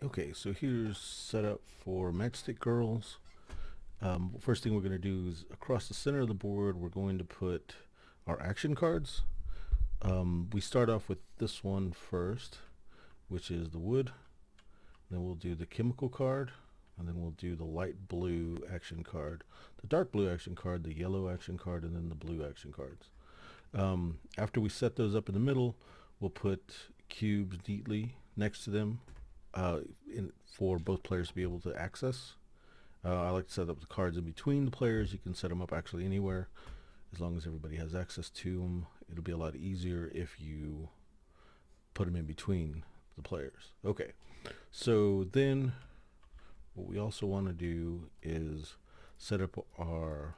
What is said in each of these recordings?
Okay, so here's setup for Matchstick Girls. First thing we're going to do is across the center of the board, we're going to put our action cards. We start off with this one first, which is the wood. Then we'll do the chemical card, and then we'll do the light blue action card, the dark blue action card, the yellow action card, and then the blue action cards. After we set those up in the middle, we'll put cubes neatly next to them for both players to be able to access. I like to set up the cards in between the players. You can set them up actually anywhere as long as everybody has access to them. It'll be a lot easier if you put them in between the players. Okay, so then what we also want to do is set up our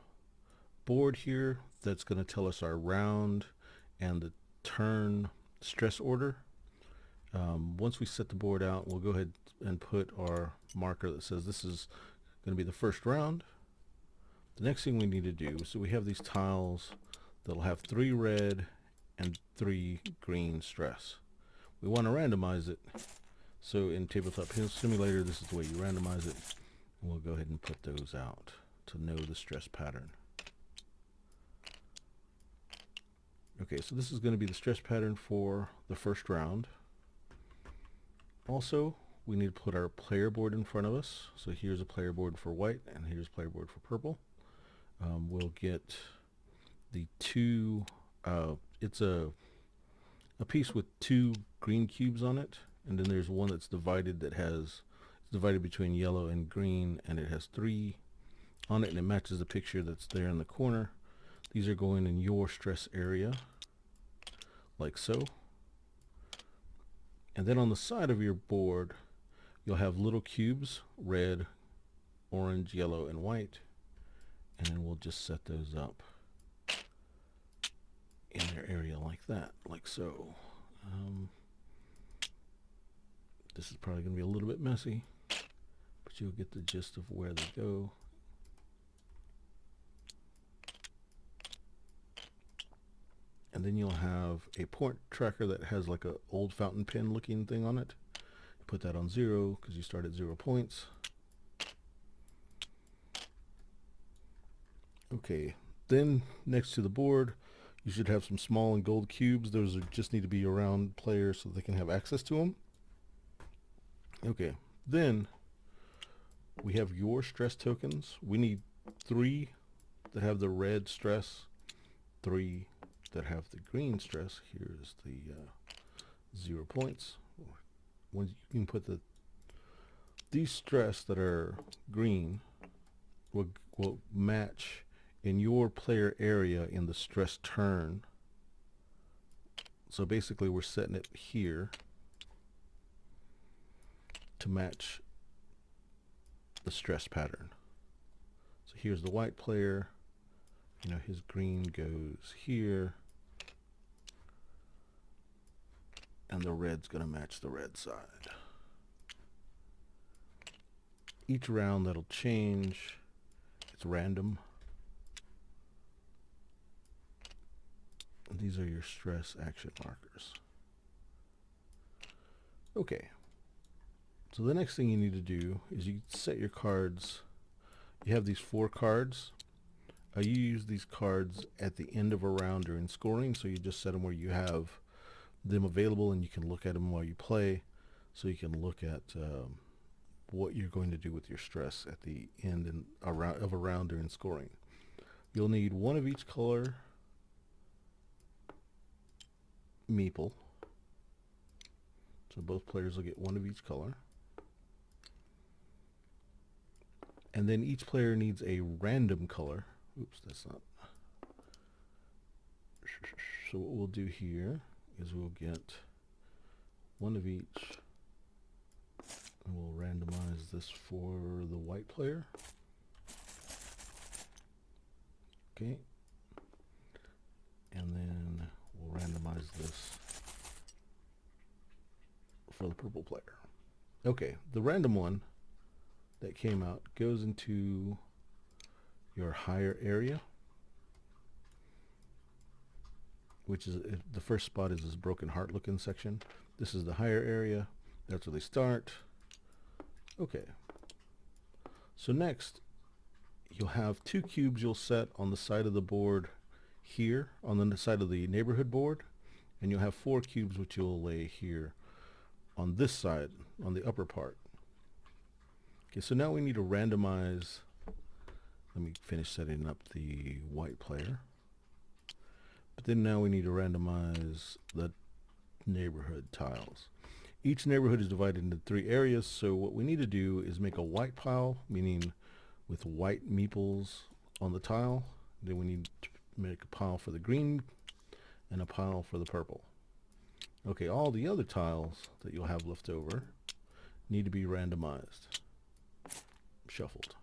board here that's going to tell us our round and the turn stress order. Once we set the board out, we'll go ahead and put our marker that says this is going to be the first round. The next thing we need to do, so we have these tiles that'll have 3 red and 3 green stress. We want to randomize it. So in Tabletop Simulator, this is the way you randomize it. And we'll go ahead and put those out to know the stress pattern. Okay, so this is going to be the stress pattern for the first round. Also, we need to put our player board in front of us. So here's a player board for white, and here's a player board for purple. We'll get the two, it's a piece with 2 green cubes on it, and then there's one that's divided it's divided between yellow and green, and it has 3 on it, and it matches the picture that's there in the corner. These are going in your stress area, like so. And then on the side of your board, you'll have little cubes, red, orange, yellow, and white. And then we'll just set those up in their area like that, like so. This is probably going to be a little bit messy, but you'll get the gist of where they go. And then you'll have a point tracker that has like a old fountain pen looking thing on it. Put that on 0 because you start at 0 points. Okay, then next to the board, you should have some small and gold cubes. Those just need to be around players so they can have access to them. Okay, then we have your stress tokens. We need 3 that have the red stress, 3 that have the green stress. Here's the 0 points. When you can put these stress that are green will match in your player area in the stress turn. So basically we're setting it here to match the stress pattern. So here's the white player, his green goes here, and the red's going to match the red side. Each round that'll change. It's random. And these are your stress action markers. Okay. So the next thing you need to do is you set your cards. You have these 4 cards. You use these cards at the end of a round during scoring, so you just set them where you have them available and you can look at them while you play, so you can look at what you're going to do with your stress at the end of a round during scoring. You'll need 1 of each color meeple, so both players will get 1 of each color. And then each player needs a random color. Oops, that's not. So what we'll do here is we'll get 1 of each, and we'll randomize this for the white player. Okay. And then we'll randomize this for the purple player. Okay, the random one that came out goes into your higher area, which is the first spot is this broken heart looking section. This is the higher area. That's where they start. Okay. So next, you'll have 2 cubes you'll set on the side of the board here, on the side of the neighborhood board, and you'll have 4 cubes which you'll lay here on this side, on the upper part. Okay, so now we need to randomize. Let me finish setting up the white player. But then now we need to randomize the neighborhood tiles. Each neighborhood is divided into 3 areas, so what we need to do is make a white pile, meaning with white meeples on the tile. Then we need to make a pile for the green and a pile for the purple. Okay, all the other tiles that you'll have left over need to be randomized, shuffled.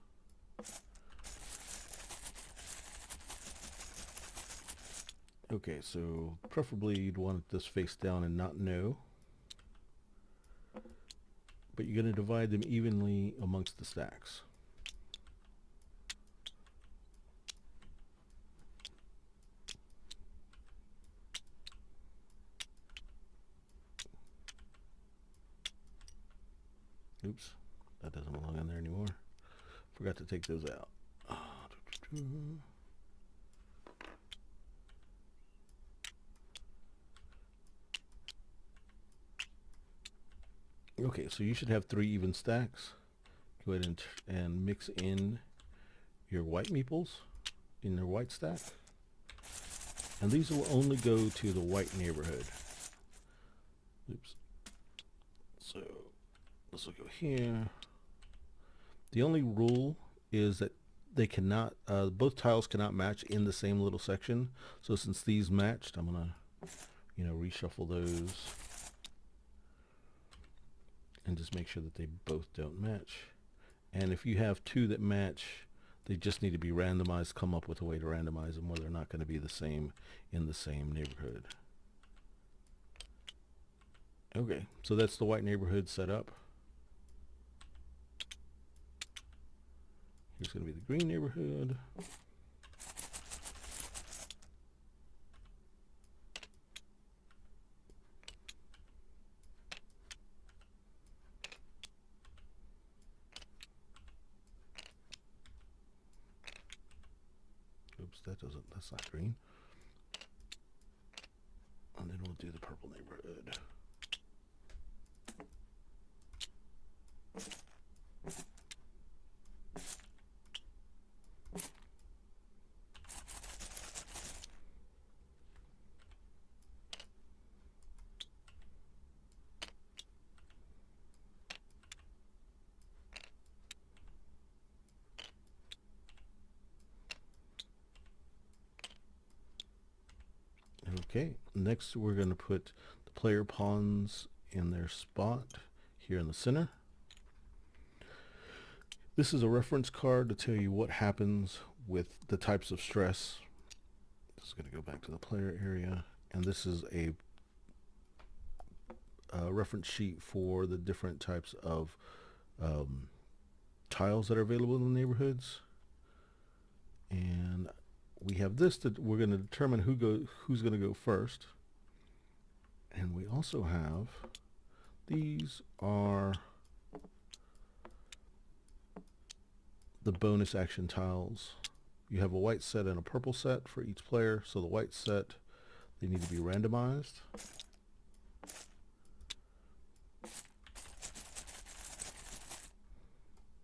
Okay, so preferably you'd want this face down and not no. But you're going to divide them evenly amongst the stacks. Oops, that doesn't belong in there anymore. Forgot to take those out. Okay, so you should have 3 even stacks. Go ahead and mix in your white meeples in their white stack. And these will only go to the white neighborhood. Oops. So this will go here. The only rule is that they cannot, both tiles cannot match in the same little section. So since these matched, I'm gonna, reshuffle those and just make sure that they both don't match. And if you have 2 that match, they just need to be randomized. Come up with a way to randomize them where they're not going to be the same in the same neighborhood. Okay, so that's the white neighborhood set up. Here's going to be the green neighborhood. Oops, that's not green. And then we'll do the purple neighborhood. Okay, next we're going to put the player pawns in their spot here in the center. This is a reference card to tell you what happens with the types of stress. This is going to go back to the player area, and this is a reference sheet for the different types of tiles that are available in the neighborhoods. And we have this that we're going to determine who's going to go first. And we also have, these are the bonus action tiles. You have a white set and a purple set for each player. So the white set, they need to be randomized.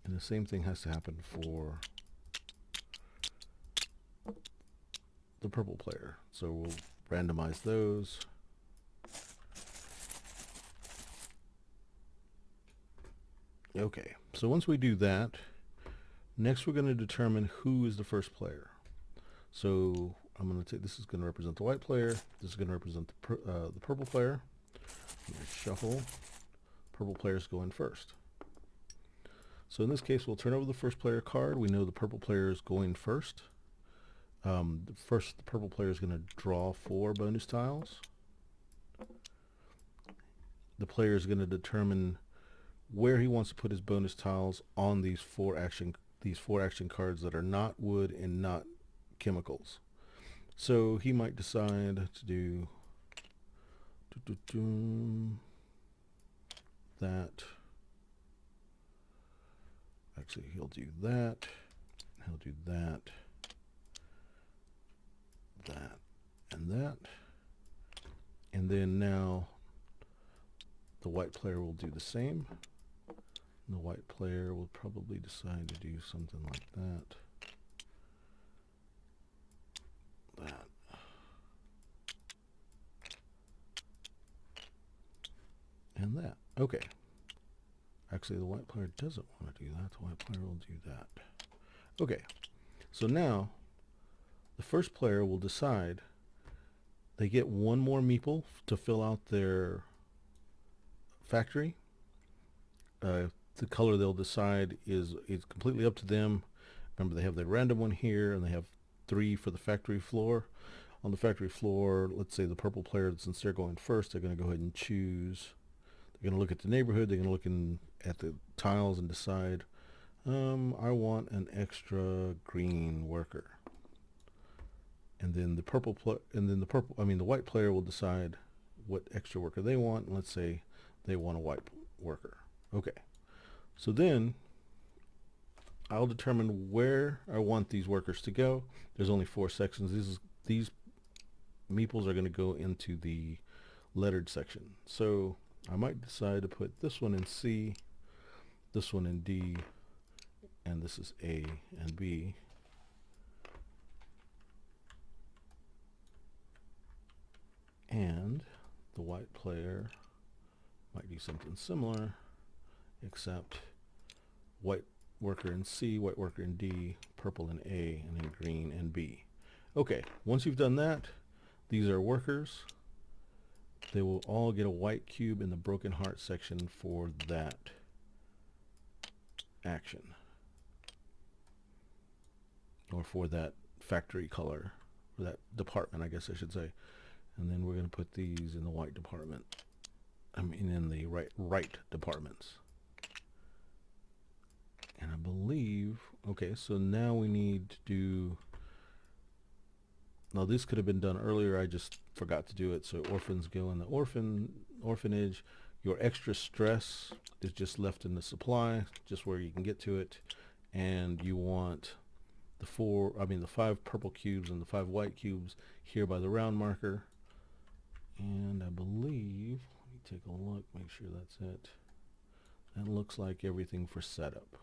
And the same thing has to happen for the purple player. So we'll randomize those. Okay, so once we do that, next we're going to determine who is the first player. So I'm going to take, this is going to represent the white player, this is going to represent the purple player. I'm going to shuffle. Purple players go in first. So in this case, we'll turn over the first player card. We know the purple player is going first. The purple player is going to draw 4 bonus tiles. The player is going to determine where he wants to put his bonus tiles on these 4 action cards that are not wood and not chemicals. So he might decide to do that. Actually, he'll do that. He'll do that. That. And that. And then now the white player will do the same. And the white player will probably decide to do something like that. That. And that. Okay. Actually, the white player doesn't want to do that. The white player will do that. Okay. So now the first player will decide. They get one more meeple to fill out their factory. The color they'll decide is completely up to them. Remember, they have the random one here, and they have 3 for the factory floor. On the factory floor, let's say the purple player, since they're going first, they're going to go ahead and choose. They're going to look at the neighborhood. They're going to look at the tiles and decide, I want an extra green worker. And then the white player will decide what extra worker they want. And let's say they want a white worker. Okay. So then I'll determine where I want these workers to go. There's only 4 sections. These meeples are going to go into the lettered section. So I might decide to put this one in C, this one in D, and this is A and B. And the white player might do something similar, except white worker in C, white worker in D, purple in A, and then green in B. Okay, once you've done that, these are workers. They will all get a white cube in the broken heart section for that action, or for that factory color, or that department, I guess I should say. And then we're going to put these in the white department. In the right departments. And I believe, okay, so now we need to do, now this could have been done earlier, I just forgot to do it. So orphans go in the orphanage. Your extra stress is just left in the supply, just where you can get to it. And you want the 5 purple cubes and the 5 white cubes here by the round marker. And I believe, let me take a look, make sure that's it. That looks like everything for setup.